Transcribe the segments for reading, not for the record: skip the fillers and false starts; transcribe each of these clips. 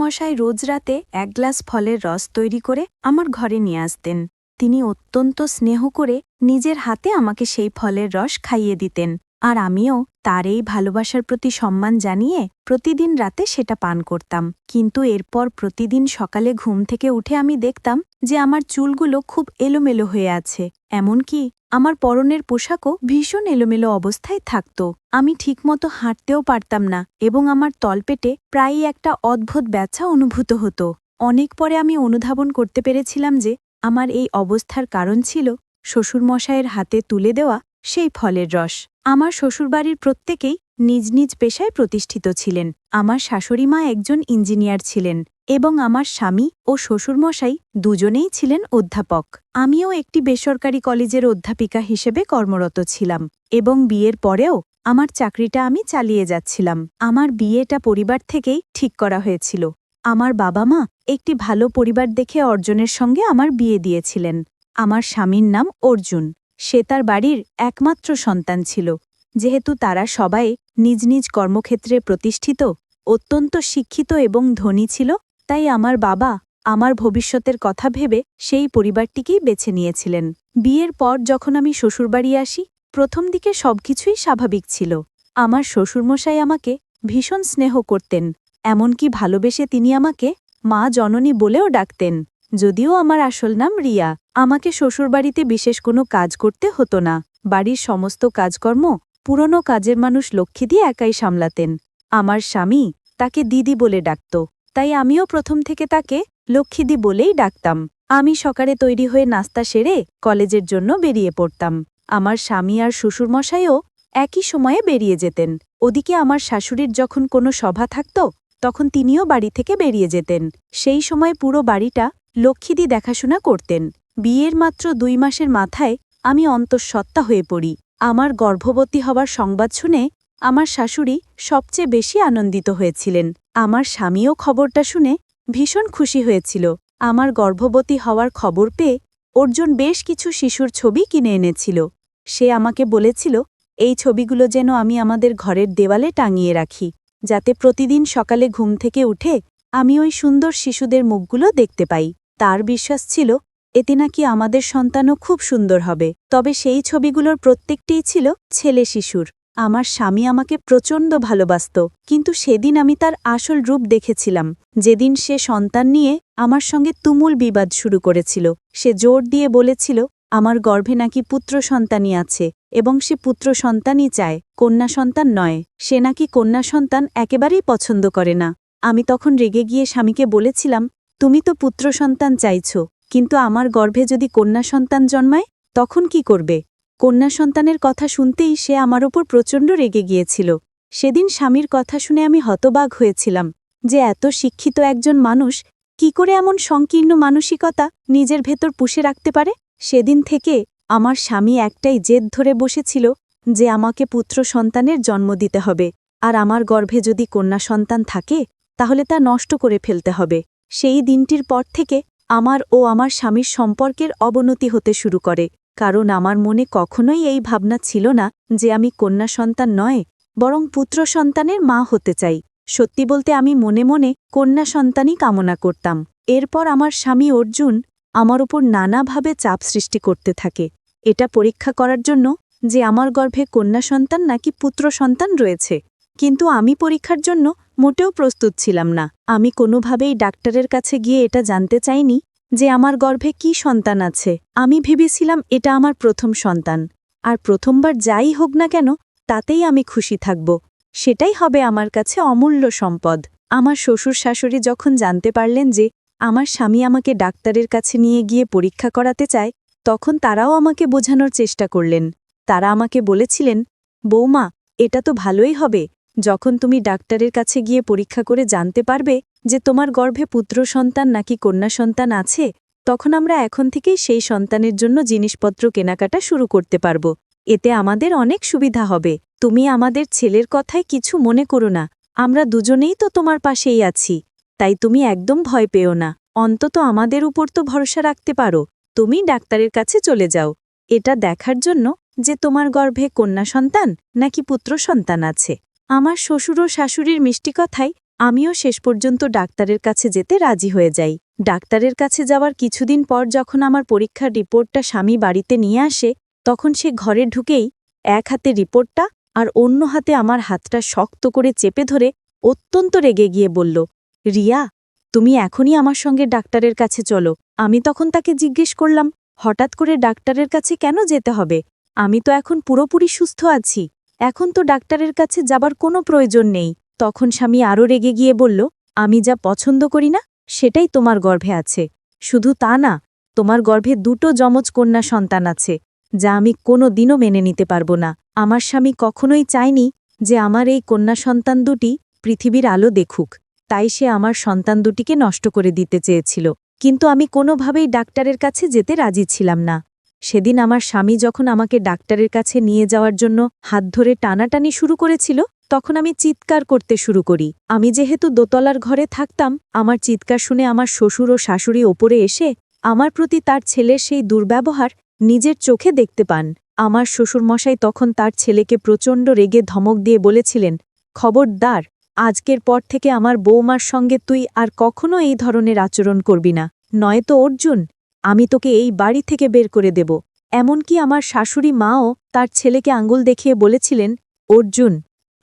মশাই রোজ রাতে এক গ্লাস ফলের রস তৈরি করে আমার ঘরে নিয়ে আসতেন। তিনি অত্যন্ত স্নেহ করে নিজের হাতে আমাকে সেই ফলের রস খাইয়ে দিতেন, আর আমিও তার এই ভালোবাসার প্রতি সম্মান জানিয়ে প্রতিদিন রাতে সেটা পান করতাম। কিন্তু এরপর প্রতিদিন সকালে ঘুম থেকে উঠে আমি দেখতাম যে আমার চুলগুলো খুব এলোমেলো হয়ে আছে, এমনকি আমার পরনের পোশাকও ভীষণ এলোমেলো অবস্থায় থাকত। আমি ঠিকমতো হাঁটতেও পারতাম না এবং আমার তলপেটে প্রায়ই একটা অদ্ভুত ব্যথা অনুভূত হতো। অনেক পরে আমি অনুধাবন করতে পেরেছিলাম যে আমার এই অবস্থার কারণ ছিল শ্বশুরমশায়ের হাতে তুলে দেওয়া সেই ফলের রস। আমার শ্বশুরবাড়ির প্রত্যেকেই নিজ নিজ পেশায় প্রতিষ্ঠিত ছিলেন। আমার শাশুড়িমা একজন ইঞ্জিনিয়ার ছিলেন এবং আমার স্বামী ও শ্বশুরমশাই দুজনেই ছিলেন অধ্যাপক। আমিও একটি বেসরকারি কলেজের অধ্যাপিকা হিসেবে কর্মরত ছিলাম এবং বিয়ের পরেও আমার চাকরিটা আমি চালিয়ে যাচ্ছিলাম। আমার বিয়েটা পরিবার থেকেই ঠিক করা হয়েছিল। আমার বাবা মা একটি ভালো পরিবার দেখে অর্জুনের সঙ্গে আমার বিয়ে দিয়েছিলেন। আমার স্বামীর নাম অর্জুন। সে তার বাড়ির একমাত্র সন্তান ছিল। যেহেতু তারা সবাই নিজ নিজ কর্মক্ষেত্রে প্রতিষ্ঠিত, অত্যন্ত শিক্ষিত এবং ধনী ছিল, তাই আমার বাবা আমার ভবিষ্যতের কথা ভেবে সেই পরিবারটিকেই বেছে নিয়েছিলেন। বিয়ের পর যখন আমি শ্বশুরবাড়ি আসি, প্রথম দিকে সবকিছুই স্বাভাবিক ছিল। আমার শ্বশুরমশাই আমাকে ভীষণ স্নেহ করতেন, এমনকি ভালোবেসে তিনি আমাকে মা জননী বলেও ডাকতেন। যদিও আমার আসল নাম রিয়া। আমাকে শ্বশুরবাড়িতে বিশেষ কোনো কাজ করতে হতো না। বাড়ির সমস্ত কাজকর্ম পুরনো কাজের মানুষ লক্ষ্মী দিয়ে একাই সামলাতেন। আমার স্বামী তাকে দিদি বলে ডাকত, তাই আমিও প্রথম থেকে তাকে লক্ষ্মীদি বলেই ডাকতাম। আমি সকালে তৈরি হয়ে নাস্তা সেরে কলেজের জন্য বেরিয়ে পড়তাম। আমার স্বামী আর শ্বশুরমশাইও একই সময়ে বেরিয়ে যেতেন। ওদিকে আমার শাশুড়ির যখন কোনো সভা থাকত, তখন তিনিও বাড়ি থেকে বেরিয়ে যেতেন। সেই সময় পুরো বাড়িটা লক্ষ্মীদি দেখাশোনা করতেন। বিয়ের মাত্র 2 মাসের মাথায় আমি অন্তঃসত্ত্বা হয়ে পড়ি। আমার গর্ভবতী হওয়ার সংবাদ শুনে আমার শাশুড়ি সবচেয়ে বেশি আনন্দিত হয়েছিলেন। আমার স্বামীও খবরটা শুনে ভীষণ খুশি হয়েছিল। আমার গর্ভবতী হওয়ার খবর পেয়ে অর্জুন বেশ কিছু শিশুর ছবি কিনে এনেছিল। সে আমাকে বলেছিল এই ছবিগুলো যেন আমি আমাদের ঘরের দেওয়ালে টাঙিয়ে রাখি, যাতে প্রতিদিন সকালে ঘুম থেকে উঠে আমি ওই সুন্দর শিশুদের মুখগুলো দেখতে পাই। তার বিশ্বাস ছিল এতে নাকি আমাদের সন্তানও খুব সুন্দর হবে। তবে সেই ছবিগুলোর প্রত্যেকটিই ছিল ছেলে শিশুর। আমার স্বামী আমাকে প্রচণ্ড ভালোবাসত, কিন্তু সেদিন আমি তার আসল রূপ দেখেছিলাম। যেদিন সে সন্তান নিয়ে আমার সঙ্গে তুমুল বিবাদ শুরু করেছিল। সে জোর দিয়ে বলেছিল আমার গর্ভে নাকি পুত্র সন্তানই আছে এবং সে পুত্র সন্তানই চায়, কন্যা সন্তান নয়। সে নাকি কন্যা সন্তান একেবারেই পছন্দ করে না। আমি তখন রেগে গিয়ে স্বামীকে বলেছিলাম, তুমি তো পুত্র সন্তান চাইছ, কিন্তু আমার গর্ভে যদি কন্যা সন্তান জন্মায় তখন কি করবে? কন্যা সন্তানের কথা শুনতেই সে আমার ওপর প্রচণ্ড রেগে গিয়েছিল। সেদিন স্বামীর কথা শুনে আমি হতবাক হয়েছিলাম যে এত শিক্ষিত একজন মানুষ কি করে এমন সংকীর্ণ মানসিকতা নিজের ভেতর পুষে রাখতে পারে। সেদিন থেকে আমার স্বামী একটাই জেদ ধরে বসেছিল যে আমাকে পুত্র সন্তানের জন্ম দিতে হবে, আর আমার গর্ভে যদি কন্যা সন্তান থাকে তাহলে তা নষ্ট করে ফেলতে হবে। সেই দিনটির পর থেকে আমার ও আমার স্বামীর সম্পর্কের অবনতি হতে শুরু করে, কারণ আমার মনে কখনোই এই ভাবনা ছিল না যে আমি কন্যা সন্তান নয়, বরং পুত্র সন্তানের মা হতে চাই। সত্যি বলতে আমি মনে মনে কন্যা সন্তানই কামনা করতাম। এরপর আমার স্বামী অর্জুন আমার উপর নানাভাবে চাপ সৃষ্টি করতে থাকে, এটা পরীক্ষা করার জন্য যে আমার গর্ভে কন্যা সন্তান নাকি পুত্র সন্তান রয়েছে। কিন্তু আমি পরীক্ষার জন্য মোটেও প্রস্তুত ছিলাম না। আমি কোনোভাবেই ডাক্তারের কাছে গিয়ে এটা জানতে চাইনি যে আমার গর্ভে কি সন্তান আছে। আমি ভেবেছিলাম এটা আমার প্রথম সন্তান, আর প্রথমবার যাই হোক না কেন তাতেই আমি খুশি থাকব। সেটাই হবে আমার কাছে অমূল্য সম্পদ। আমার শ্বশুর শাশুড়ি যখন জানতে পারলেন যে আমার স্বামী আমাকে ডাক্তারের কাছে নিয়ে গিয়ে পরীক্ষা করাতে চায়, তখন তারাও আমাকে বোঝানোর চেষ্টা করলেন। তারা আমাকে বলেছিলেন, বৌমা, এটা তো ভালোই হবে। যখন তুমি ডাক্তারের কাছে গিয়ে পরীক্ষা করে জানতে পারবে যে তোমার গর্ভে পুত্র সন্তান নাকি কন্যা সন্তান আছে, তখন আমরা এখন থেকেই সেই সন্তানের জন্য জিনিসপত্র কেনাকাটা শুরু করতে পারব। এতে আমাদের অনেক সুবিধা হবে। তুমি আমাদের ছেলের কথায় কিছু মনে করো না, আমরা দুজনেই তো তোমার পাশেই আছি, তাই তুমি একদম ভয় পেও না। অন্তত আমাদের উপর তো ভরসা রাখতে পারো। তুমি ডাক্তারের কাছে চলে যাও এটা দেখার জন্য যে তোমার গর্ভে কন্যা সন্তান নাকি পুত্র সন্তান আছে। আমার শ্বশুর ও শাশুড়ির মিষ্টি কথায় আমিও শেষ পর্যন্ত ডাক্তারের কাছে যেতে রাজি হয়ে যাই। ডাক্তারের কাছে যাওয়ার কিছুদিন পর যখন আমার পরীক্ষার রিপোর্টটা স্বামী বাড়িতে নিয়ে আসে, তখন সে ঘরে ঢুকেই এক হাতে রিপোর্টটা আর অন্য হাতে আমার হাতটা শক্ত করে চেপে ধরে অত্যন্ত রেগে গিয়ে বলল, রিয়া, তুমি এখনই আমার সঙ্গে ডাক্তারের কাছে চলো। আমি তখন তাকে জিজ্ঞেস করলাম, হঠাৎ করে ডাক্তারের কাছে কেন যেতে হবে? আমি তো এখন পুরোপুরি সুস্থ আছি, এখন তো ডাক্তারের কাছে যাবার কোনো প্রয়োজন নেই। তখন স্বামী আরও রেগে গিয়ে বলল, আমি যা পছন্দ করি না সেটাই তোমার গর্ভে আছে। শুধু তা না, তোমার গর্ভে দুটো যমজ কন্যা সন্তান আছে, যা আমি কোনো দিনও মেনে নিতে পারব না। আমার স্বামী কখনোই চায়নি যে আমার এই কন্যা সন্তান দুটি পৃথিবীর আলো দেখুক, তাই সে আমার সন্তান দুটিকে নষ্ট করে দিতে চেয়েছিল। কিন্তু আমি কোনোভাবেই ডাক্তারের কাছে যেতে রাজি ছিলাম না। সেদিন আমার স্বামী যখন আমাকে ডাক্তারের কাছে নিয়ে যাওয়ার জন্য হাত ধরে টানাটানি শুরু করেছিল, তখন আমি চিৎকার করতে শুরু করি। আমি যেহেতু দোতলার ঘরে থাকতাম, আমার চিৎকার শুনে আমার শ্বশুর ও শাশুড়ি ওপরে এসে আমার প্রতি তার ছেলের সেই দুর্ব্যবহার নিজের চোখে দেখতে পান। আমার শ্বশুরমশাই তখন তার ছেলেকে প্রচণ্ড রেগে ধমক দিয়ে বলেছিলেন, খবরদার, আজকের পর থেকে আমার বৌমার সঙ্গে তুই আর কখনো এই ধরনের আচরণ করবি না, নয়তো অর্জুন, আমি তোকে এই বাড়ি থেকে বের করে দেব। এমনকি আমার শাশুড়ি মাও তার ছেলেকে আঙুল দেখিয়ে বলেছিলেন, অর্জুন,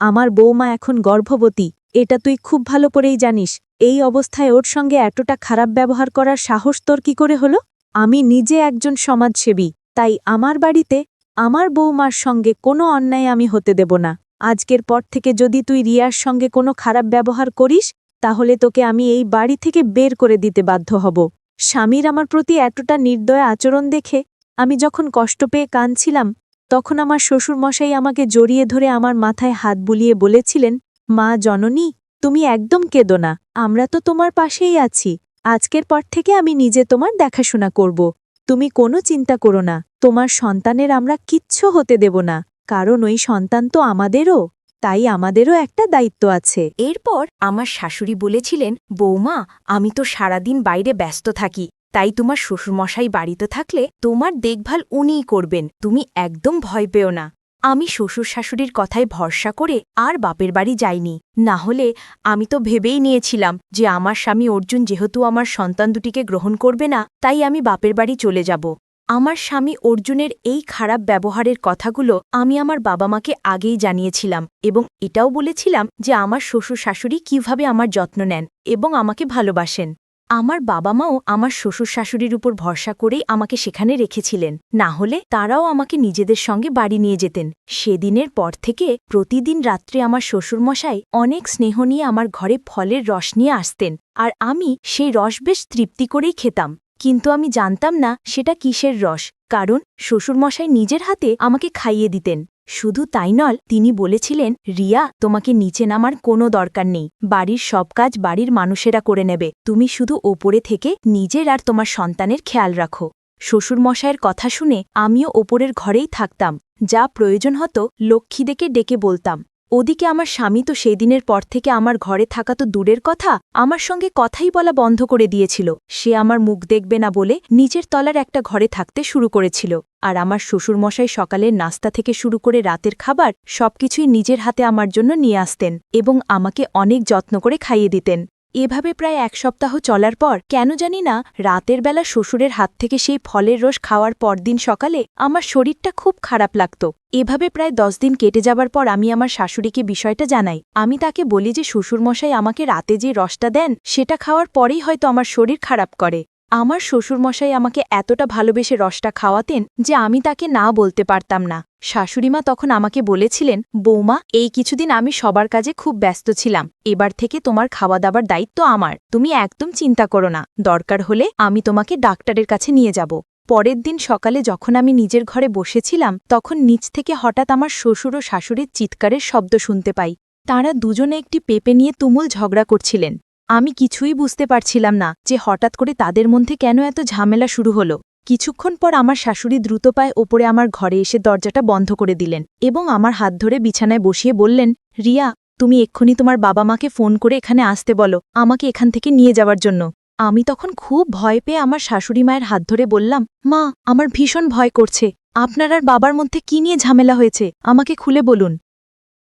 আমার বৌমা এখন গর্ভবতী, এটা তুই খুব ভালো করেই জানিস। এই অবস্থায় ওর সঙ্গে এতটা খারাপ ব্যবহার করার সাহস তোর কি করে হলো? আমি নিজে একজন সমাজসেবী, তাই আমার বাড়িতে আমার বৌমার সঙ্গে কোনো অন্যায় আমি হতে দেব না। আজকের পর থেকে যদি তুই রিয়ার সঙ্গে কোনো খারাপ ব্যবহার করিস, তাহলে তোকে আমি এই বাড়ি থেকে বের করে দিতে বাধ্য হব। স্বামীর আমার প্রতি এতটা নির্দয় আচরণ দেখে আমি যখন কষ্ট পেয়ে কাঁদছিলাম, তখন আমার শ্বশুরমশাই আমাকে জড়িয়ে ধরে আমার মাথায় হাত বুলিয়ে বলেছিলেন, মা জননী, তুমি একদম কেঁদো না, আমরা তো তোমার পাশেই আছি। আজকের পর থেকে আমি নিজে তোমার দেখাশোনা করব। তুমি কোনো চিন্তা করো না, তোমার সন্তানের আমরা কিচ্ছু হতে দেব না, কারণ ওই সন্তান তো আমাদেরও, তাই আমাদেরও একটা দায়িত্ব আছে। এরপর আমার শাশুড়ি বলেছিলেন, বৌমা, আমি তো সারাদিন বাইরে ব্যস্ত থাকি, তাই তোমার শ্বশুরমশাই বাড়িতে থাকলে তোমার দেখভাল উনিই করবেন, তুমি একদম ভয় পেও না। আমি শ্বশুর শাশুড়ির কথায় ভরসা করে আর বাপের বাড়ি যাইনি। না হলে আমি তো ভেবেই নিয়েছিলাম যে আমার স্বামী অর্জুন যেহেতু আমার সন্তান দুটিকে গ্রহণ করবে না, তাই আমি বাপের বাড়ি চলে যাব। আমার স্বামী অর্জুনের এই খারাপ ব্যবহারের কথাগুলো আমি আমার বাবা মাকে আগেই জানিয়েছিলাম এবং এটাও বলেছিলাম যে আমার শ্বশুর শাশুড়ি কিভাবে আমার যত্ন নেন এবং আমাকে ভালোবাসেন। আমার বাবা মাও আমার শ্বশুর শাশুড়ির উপর ভরসা করেই আমাকে সেখানে রেখেছিলেন, না হলে তারাও আমাকে নিজেদের সঙ্গে বাড়ি নিয়ে যেতেন। সেদিনের পর থেকে প্রতিদিন রাত্রে আমার শ্বশুরমশাই অনেক স্নেহ নিয়ে আমার ঘরে ফলের রস নিয়ে আসতেন, আর আমি সেই রস বেশ তৃপ্তি করেই খেতাম। কিন্তু আমি জানতাম না সেটা কিসের রস, কারণ শ্বশুরমশাই নিজের হাতে আমাকে খাইয়ে দিতেন। শুধু তাই নয়, তিনি বলেছিলেন, রিয়া, তোমাকে নিচে নামার কোনো দরকার নেই, বাড়ির সব কাজ বাড়ির মানুষেরা করে নেবে, তুমি শুধু ওপরে থেকে নিজের আর তোমার সন্তানের খেয়াল রাখো। শ্বশুরমশাইয়ের কথা শুনে আমিও ওপরের ঘরেই থাকতাম, যা প্রয়োজন হতো লক্ষ্মীদেরকে ডেকে বলতাম। ওদিকে আমার স্বামী তো সেই দিনের পর থেকে আমার ঘরে থাকা তো দূরের কথা, আমার সঙ্গে কথাই বলা বন্ধ করে দিয়েছিল। সে আমার মুখ দেখবে না বলে নিচের তলার একটা ঘরে থাকতে শুরু করেছিল, আর আমার শ্বশুরমশাই সকালের নাস্তা থেকে শুরু করে রাতের খাবার সবকিছুই নিজের হাতে আমার জন্য নিয়ে আসতেন এবং আমাকে অনেক যত্ন করে খাইয়ে দিতেন। এভাবে প্রায় এক সপ্তাহ চলার পর কেন জানি না রাতের বেলা শ্বশুরের হাত থেকে সেই ফলের রস খাওয়ার পরদিন সকালে আমার শরীরটা খুব খারাপ লাগত। এভাবে প্রায় 10 দিন কেটে যাবার পর আমি আমার শাশুড়িকে বিষয়টা জানাই। আমি তাকে বলি যে শ্বশুরমশাই আমাকে রাতে যে রসটা দেন সেটা খাওয়ার পরেই হয়তো আমার শরীর খারাপ করে। আমার শ্বশুরমশাই আমাকে এতটা ভালোবেসে রসটা খাওয়াতেন যে আমি তাকে না বলতে পারতাম না। শাশুড়িমা তখন আমাকে বলেছিলেন, বৌমা, এই কিছুদিন আমি সবার কাজে খুব ব্যস্ত ছিলাম, এবার থেকে তোমার খাওয়া দাবার দায়িত্ব আমার, তুমি একদম চিন্তা করো না, দরকার হলে আমি তোমাকে ডাক্তারের কাছে নিয়ে যাব। পরের দিন সকালে যখন আমি নিজের ঘরে বসেছিলাম, তখন নিচ থেকে হঠাৎ আমার শ্বশুর ও শাশুড়ির চিৎকারের শব্দ শুনতে পাই। তাঁরা দুজনে একটি পেঁপে নিয়ে তুমুল ঝগড়া করছিলেন। আমি কিছুই বুঝতে পারছিলাম না যে হঠাৎ করে তাদের মধ্যে কেন এত ঝামেলা শুরু হলো। কিছুক্ষণ পর আমার শাশুড়ি দ্রুত পায়ে ওপরে আমার ঘরে এসে দরজাটা বন্ধ করে দিলেন এবং আমার হাত ধরে বিছানায় বসিয়ে বললেন, রিয়া, তুমি এক্ষুনি তোমার বাবা মাকে ফোন করে এখানে আসতে বলো, আমাকে এখান থেকে নিয়ে যাওয়ার জন্য। আমি তখন খুব ভয় পেয়ে আমার শাশুড়ি মায়ের হাত ধরে বললাম, মা, আমার ভীষণ ভয় করছে, আপনার আর বাবার মধ্যে কি নিয়ে ঝামেলা হয়েছে, আমাকে খুলে বলুন।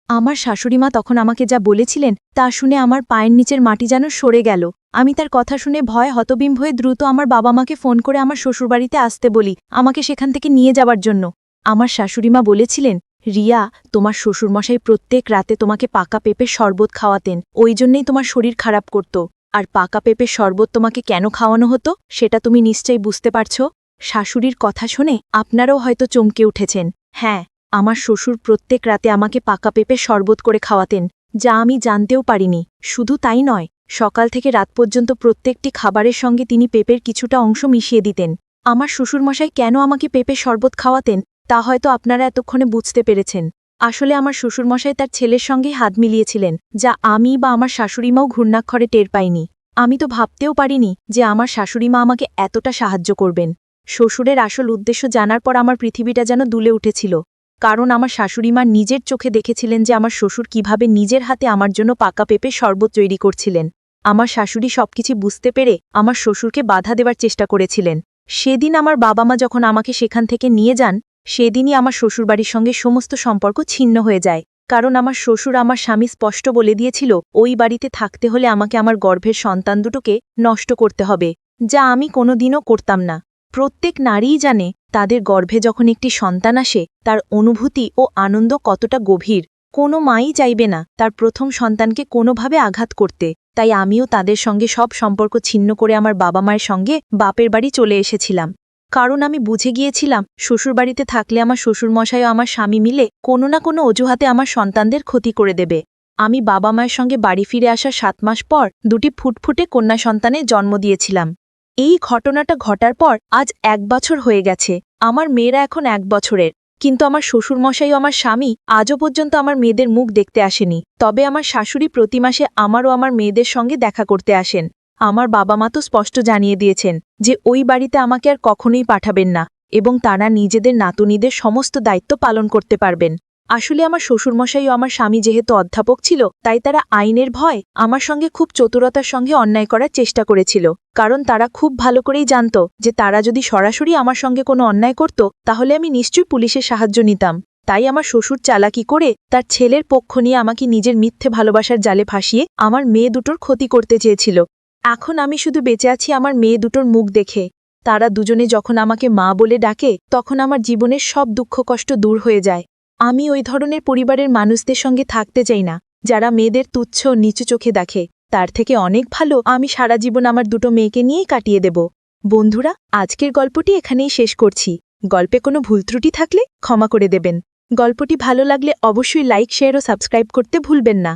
আমার শাশুড়িমা তখন আমাকে যা বলেছিলেন তা শুনে আমার পায়ের নিচের মাটি যেন সরে গেল। আমি তার কথা শুনে ভয় হতবিম্ব হয়ে দ্রুত আমার বাবা মাকে ফোন করে আমার শ্বশুরবাড়িতে আসতে বলি, আমাকে সেখান থেকে নিয়ে যাবার জন্য। আমার শাশুড়িমা বলেছিলেন, রিয়া, তোমার শ্বশুরমশাই প্রত্যেক রাতে তোমাকে পাকা পেঁপের শরবত খাওয়াতেন, ওই জন্যেই তোমার শরীর খারাপ করত। আর পাকা পেঁপের শরবত তোমাকে কেন খাওয়ানো হতো সেটা তুমি নিশ্চয়ই বুঝতে পারছ। শাশুড়ির কথা শুনে আপনারাও হয়তো চমকে উঠেছেন। হ্যাঁ, আমার শ্বশুর প্রত্যেক রাতে আমাকে পাকা পেঁপে শরবত করে খাওয়াতেন, যা আমি জানতেও পারিনি। শুধু তাই নয়, সকাল থেকে রাত পর্যন্ত প্রত্যেকটি খাবারের সঙ্গে তিনি পেঁপের কিছুটা অংশ মিশিয়ে দিতেন। আমার শ্বশুরমশাই কেন আমাকে পেঁপে শরবত খাওয়াতেন তা হয়তো আপনারা এতক্ষণে বুঝতে পেরেছেন। আসলে আমার শ্বশুরমশাই তার ছেলের সঙ্গেই হাত মিলিয়েছিলেন, যা আমি বা আমার শাশুড়িমাও ঘূর্ণাক্ষরে টের পাইনি। আমি তো ভাবতেও পারিনি যে আমার শাশুড়িমা আমাকে এতটা সাহায্য করবেন। শ্বশুরের আসল উদ্দেশ্য জানার পর আমার পৃথিবীটা যেন দুলে উঠেছিল, কারণ আমার শাশুড়িমা নিজের চোখে দেখেছিলেন যে আমার শ্বশুর কিভাবে নিজের হাতে আমার জন্য পাকা পেঁপে শরবত তৈরি করছিলেন। আমার শাশুড়ি সবকিছু বুঝতে পেরে আমার শ্বশুরকে বাধা দেবার চেষ্টা করেছিলেন। সেদিন আমার বাবা মা যখন আমাকে সেখান থেকে নিয়ে যান, সেদিনই আমার শ্বশুরবাড়ির সঙ্গে সমস্ত সম্পর্ক ছিন্ন হয়ে যায়। কারণ আমার শ্বশুর আমার স্বামী স্পষ্ট বলে দিয়েছিল, ওই বাড়িতে থাকতে হলে আমাকে আমার গর্ভের সন্তান দুটোকে নষ্ট করতে হবে, যা আমি কোনোদিনও করতাম না। প্রত্যেক নারীই জানে তাদের গর্ভে যখন একটি সন্তান আসে তার অনুভূতি ও আনন্দ কতটা গভীর। কোনো মাই চাইবে না তার প্রথম সন্তানকে কোনোভাবে আঘাত করতে। তাই আমিও তাদের সঙ্গে সব সম্পর্ক ছিন্ন করে আমার বাবা মায়ের সঙ্গে বাপের বাড়ি চলে এসেছিলাম। কারণ আমি বুঝে গিয়েছিলাম শ্বশুরবাড়িতে থাকলে আমার শ্বশুরমশাই ও আমার স্বামী মিলে কোনো না কোনো অজুহাতে আমার সন্তানদের ক্ষতি করে দেবে। আমি বাবা মায়ের সঙ্গে বাড়ি ফিরে আসার 7 মাস পর দুটি ফুটফুটে কন্যা সন্তানের জন্ম দিয়েছিলাম। এই ঘটনাটা ঘটার পর আজ 1 বছর হয়ে গেছে। আমার মেয়েরা এখন 1 বছরের, কিন্তু আমার শ্বশুরমশাই ও আমার স্বামী আজও পর্যন্ত আমার মেয়েদের মুখ দেখতে আসেনি। তবে আমার শাশুড়ি প্রতি মাসে আমার ও আমার মেয়েদের সঙ্গে দেখা করতে আসেন। আমার বাবা মা তো স্পষ্ট জানিয়ে দিয়েছেন যে ওই বাড়িতে আমাকে আর কখনোই পাঠাবেন না, এবং তারা নিজেদের নাতুনিদের সমস্ত দায়িত্ব পালন করতে পারবেন। আসলে আমার শ্বশুরমশাই ও আমার স্বামী যেহেতু অধ্যাপক ছিল, তাই তারা আইনের ভয় আমার সঙ্গে খুব চতুরতার সঙ্গে অন্যায় করার চেষ্টা করেছিল। কারণ তারা খুব ভালো করেই জানত যে তারা যদি সরাসরি আমার সঙ্গে কোনো অন্যায় করত তাহলে আমি নিশ্চয়ই পুলিশের সাহায্য নিতাম। তাই আমার শ্বশুর চালাকি করে তার ছেলের পক্ষ নিয়ে আমাকে নিজের মিথ্যে ভালোবাসার জালে ফাঁসিয়ে আমার মেয়ে দুটোর ক্ষতি করতে চেয়েছিল। এখন আমি শুধু বেঁচে আছি আমার মেয়ে দুটোর মুখ দেখে। তারা দুজনে যখন আমাকে মা বলে ডাকে তখন আমার জীবনের সব দুঃখ কষ্ট দূর হয়ে যায়। আমি ওই ধরনের পরিবারের মানুষদের সঙ্গে থাকতে চাই না, যারা মেয়েদের তুচ্ছ নিচু চোখে দেখে। তার থেকে অনেক ভালো আমি সারা জীবন আমার দুটো মেয়েকে নিয়েই কাটিয়ে দেব। বন্ধুরা, আজকের গল্পটি এখানেই শেষ করছি। গল্পে কোনো ভুল ত্রুটি থাকলে ক্ষমা করে দেবেন। গল্পটি ভালো লাগলে অবশ্যই লাইক, শেয়ার ও সাবস্ক্রাইব করতে ভুলবেন না।